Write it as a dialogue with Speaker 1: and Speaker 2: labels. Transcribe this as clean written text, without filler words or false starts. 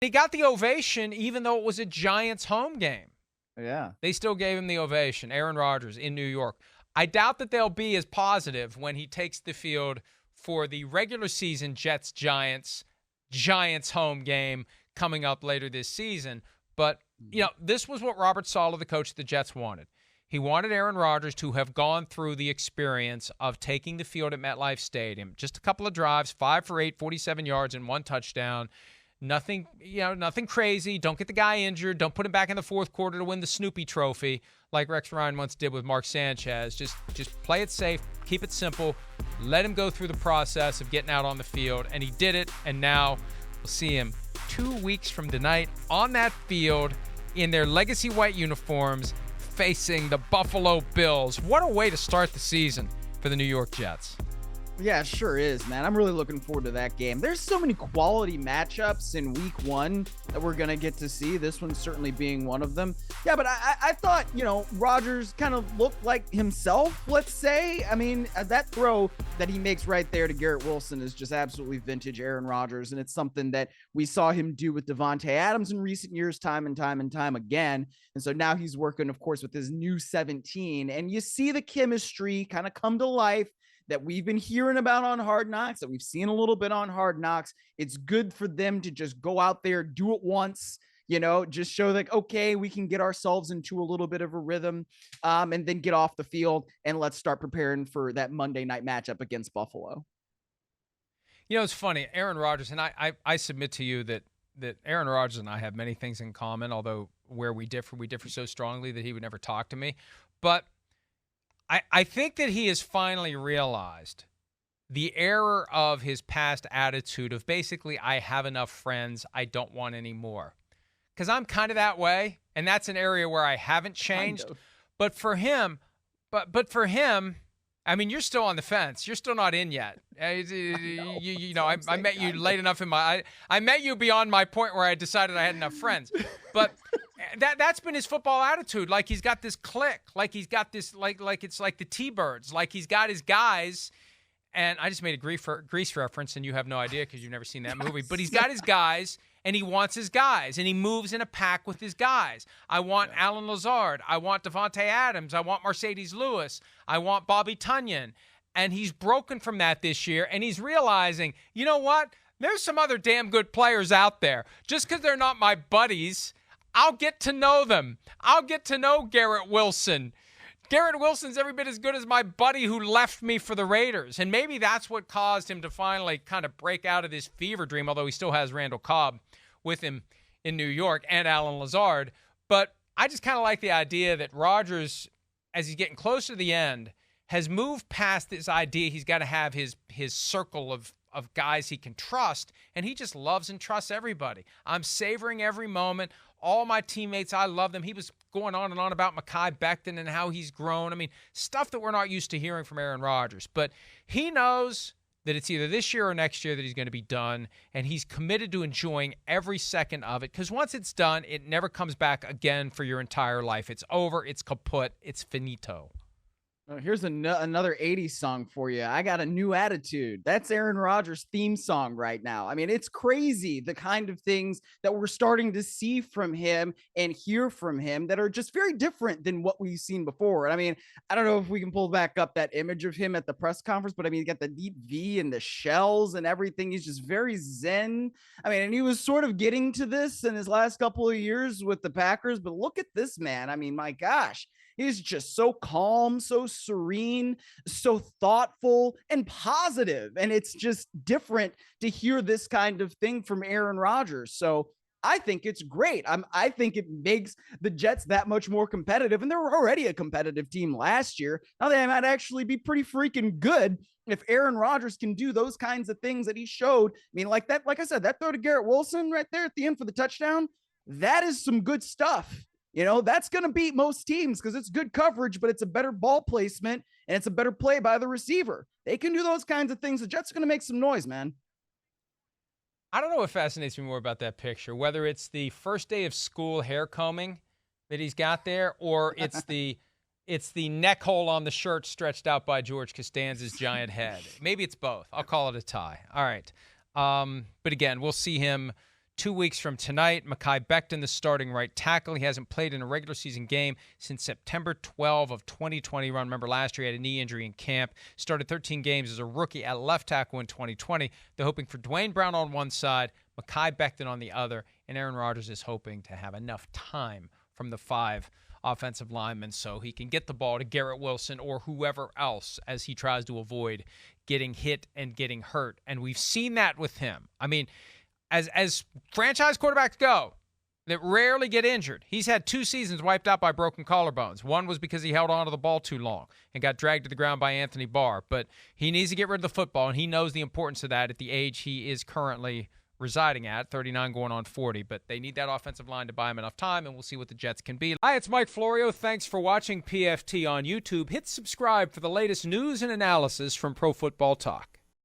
Speaker 1: He got the ovation even though it was a Giants home game.
Speaker 2: Yeah.
Speaker 1: They still gave him the ovation. Aaron Rodgers in New York. I doubt that they'll be as positive when he takes the field for the regular season Jets-Giants home game coming up later this season. But, this was what Robert Saleh, the coach of the Jets, wanted. He wanted Aaron Rodgers to have gone through the experience of taking the field at MetLife Stadium. Just a couple of drives, 5 for 8, 47 yards, and 1 touchdown. Nothing crazy. Don't get the guy injured. Don't put him back in the fourth quarter to win the Snoopy Trophy like Rex Ryan once did with Mark Sanchez. Just play it safe. Keep it simple. Let him go through the process of getting out on the field. And he did it. And now we'll see him 2 weeks from tonight on that field in their legacy white uniforms facing the Buffalo Bills. What a way to start the season for the New York Jets.
Speaker 2: Yeah, it sure is, man. I'm really looking forward to that game. There's so many quality matchups in week 1 that we're going to get to see. This one certainly being one of them. Yeah, but I thought, Rodgers kind of looked like himself, let's say. I mean, that throw that he makes right there to Garrett Wilson is just absolutely vintage Aaron Rodgers. And it's something that we saw him do with Davante Adams in recent years, time and time again. And so now he's working, of course, with his new 17. And you see the chemistry kind of come to life that we've been hearing about on Hard Knocks, that we've seen a little bit on Hard Knocks. It's good for them to just go out there, do it once, just show like, okay, we can get ourselves into a little bit of a rhythm, and then get off the field and let's start preparing for that Monday night matchup against Buffalo.
Speaker 1: It's funny, Aaron Rodgers, and I submit to you that Aaron Rodgers and I have many things in common, although where we differ so strongly that he would never talk to me. But I think that he has finally realized the error of his past attitude of basically, I have enough friends, I don't want any more. Because I'm kind of that way, and that's an area where I haven't changed. But for him, I mean, you're still on the fence. You're still not in yet. I met you late enough I met you beyond my point where I decided I had enough friends. But that's been his football attitude. Like he's got this clique. Like he's got this, like it's like the T-Birds. Like he's got his guys. And I just made a Grease reference, and you have no idea because you've never seen that movie. But he's got his guys, and he wants his guys, and he moves in a pack with his guys. I want Alan Lazard. I want Davante Adams. I want Mercedes Lewis. I want Bobby Tunyon. And he's broken from that this year, and he's realizing, you know what? There's some other damn good players out there. Just because they're not my buddies, I'll get to know them. I'll get to know Garrett Wilson. Garrett Wilson's every bit as good as my buddy who left me for the Raiders. And maybe that's what caused him to finally kind of break out of this fever dream, although he still has Randall Cobb with him in New York and Alan Lazard. But I just kind of like the idea that Rodgers, as he's getting closer to the end, has moved past this idea he's got to have his circle of guys he can trust, and he just loves and trusts everybody. I'm savoring every moment. All my teammates, I love them. He was going on and on about Mekhi Becton and how he's grown. I mean, stuff that we're not used to hearing from Aaron Rodgers. But he knows that it's either this year or next year that he's going to be done, and he's committed to enjoying every second of it, because once it's done, it never comes back again for your entire life. It's over. It's kaput. It's finito.
Speaker 2: Oh, here's another 80s song for you. I Got a New Attitude. That's Aaron Rodgers' theme song right now. I mean, it's crazy the kind of things that we're starting to see from him and hear from him that are just very different than what we've seen before. And I mean, I don't know if we can pull back up that image of him at the press conference, but I mean, you got the deep V and the shells and everything. He's just very zen. I mean, and he was sort of getting to this in his last couple of years with the Packers, but look at this man. I mean, my gosh. He's just so calm, so serene, so thoughtful and positive. And it's just different to hear this kind of thing from Aaron Rodgers. So I think it's great. I think it makes the Jets that much more competitive. And they were already a competitive team last year. Now they might actually be pretty freaking good if Aaron Rodgers can do those kinds of things that he showed. I mean, like that, like I said, that throw to Garrett Wilson right there at the end for the touchdown, that is some good stuff. That's going to beat most teams because it's good coverage, but it's a better ball placement and it's a better play by the receiver. They can do those kinds of things. The Jets are going to make some noise, man.
Speaker 1: I don't know what fascinates me more about that picture, whether it's the first day of school hair combing that he's got there, or it's the neck hole on the shirt stretched out by George Costanza's giant head. Maybe it's both. I'll call it a tie. All right. But again, we'll see him 2 weeks from tonight. Mekhi Becton, the starting right tackle. He hasn't played in a regular season game since September 12 of 2020. Remember last year he had a knee injury in camp. Started 13 games as a rookie at left tackle in 2020. They're hoping for Dwayne Brown on one side, Mekhi Becton on the other, and Aaron Rodgers is hoping to have enough time from the 5 offensive linemen so he can get the ball to Garrett Wilson or whoever else as he tries to avoid getting hit and getting hurt. And we've seen that with him. I mean, as franchise quarterbacks go, that rarely get injured. He's had 2 seasons wiped out by broken collarbones. One was because he held on to the ball too long and got dragged to the ground by Anthony Barr. But he needs to get rid of the football, and he knows the importance of that at the age he is currently residing at, 39 going on 40. But they need that offensive line to buy him enough time, and we'll see what the Jets can be. Hi, it's Mike Florio. Thanks for watching PFT on YouTube. Hit subscribe for the latest news and analysis from Pro Football Talk.